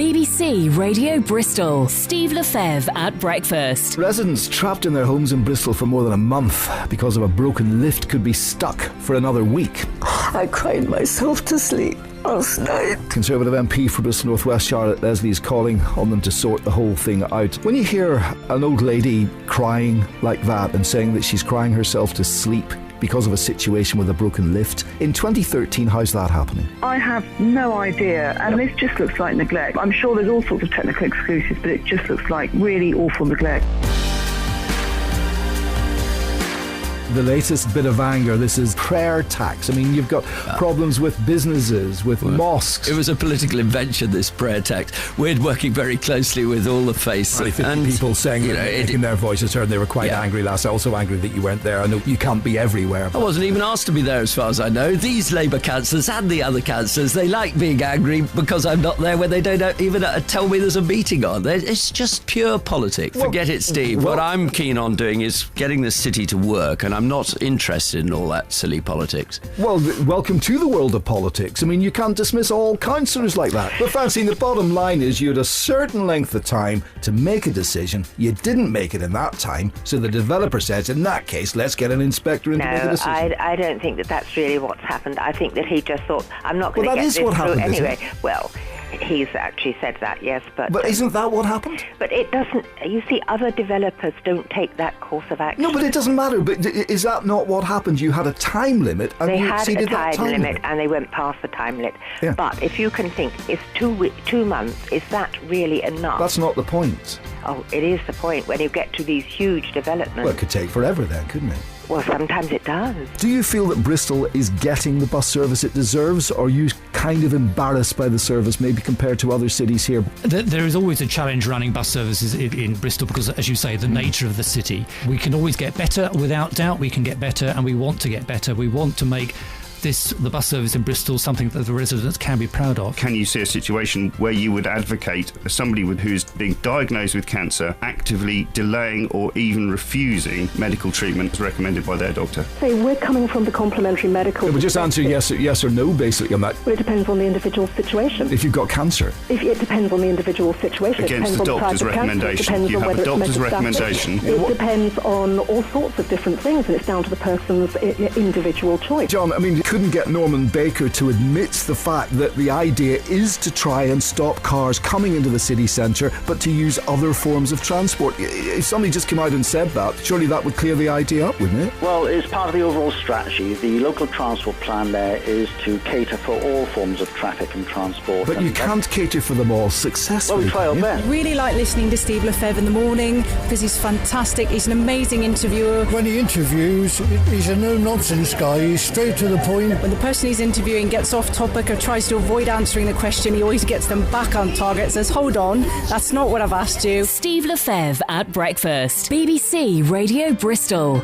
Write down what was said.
BBC Radio Bristol. Steve Lefebvre at breakfast. Residents trapped in their homes in Bristol for more than a month because of a broken lift could be stuck for another week. I cried myself to sleep last night. Conservative MP for Bristol North West Charlotte Leslie is calling on them to sort the whole thing out. When you hear an old lady crying like that and saying that she's crying herself to sleep because of a situation with a broken lift, in 2013, how's that happening? I have no idea, and this just looks like neglect. I'm sure there's all sorts of technical excuses, but it just looks like really awful neglect. The latest bit of anger, this is prayer tax. I mean, you've got problems with businesses, with mosques. It was a political invention, this prayer tax. We're working very closely with all the faiths. And people saying, making their voices heard, and they were quite angry last night. Also angry that you weren't there. I know you can't be everywhere. I wasn't even asked to be there as far as I know. These Labour councillors and the other councillors, they like being angry because I'm not there when they don't even tell me there's a meeting on. It's just pure politics. Forget it, Steve. What I'm keen on doing is getting this city to work, and I'm not interested in all that silly politics. Well, welcome to the world of politics. I mean, you can't dismiss all councillors like that. But Francine, the bottom line is you had a certain length of time to make a decision. You didn't make it in that time, so the developer says, in that case, let's get an inspector in to make a decision. No, I don't think that's really what's happened. I think that he just thought, I'm not going to get this through anyway. Well, he's actually said that, yes, but isn't that what happened? But it doesn't. You see, other developers don't take that course of action. No, but it doesn't matter. But is that not what happened? You had a time limit, and you exceeded that time limit, and they went past the time limit. Yeah. But if you can think, it's 2 months. Is that really enough? That's not the point. Oh, it is the point when you get to these huge developments. Well, it could take forever then, couldn't it? Well, sometimes it does. Do you feel that Bristol is getting the bus service it deserves, or are you kind of embarrassed by the service, maybe compared to other cities here? There is always a challenge running bus services in Bristol because, as you say, the nature of the city. We can always get better, without doubt we can get better, and we want to get better. We want to make the bus service in Bristol something that the residents can be proud of. Can you see a situation where you would advocate somebody who's being diagnosed with cancer actively delaying or even refusing medical treatment as recommended by their doctor? So we're coming from the complementary medical... But just answer yes or no basically on that. Well, it depends on the individual situation. If you've got cancer? It depends on the individual situation. Against the doctor's recommendation. You have a doctor's recommendation. It depends on all sorts of different things, and it's down to the person's individual choice. John, I mean, couldn't get Norman Baker to admit the fact that the idea is to try and stop cars coming into the city centre, but to use other forms of transport. If somebody just came out and said that, surely that would clear the idea up, wouldn't it? Well, it's part of the overall strategy. The local transport plan there is to cater for all forms of traffic and transport. But you can't cater for them all successfully. Well, we try our best. Really like listening to Steve Lefebvre in the morning because he's fantastic. He's an amazing interviewer. When he interviews, he's a no-nonsense guy. He's straight to the point. When the person he's interviewing gets off topic or tries to avoid answering the question, he always gets them back on target, says, hold on, that's not what I've asked you. Steve Lefebvre at breakfast. BBC Radio Bristol.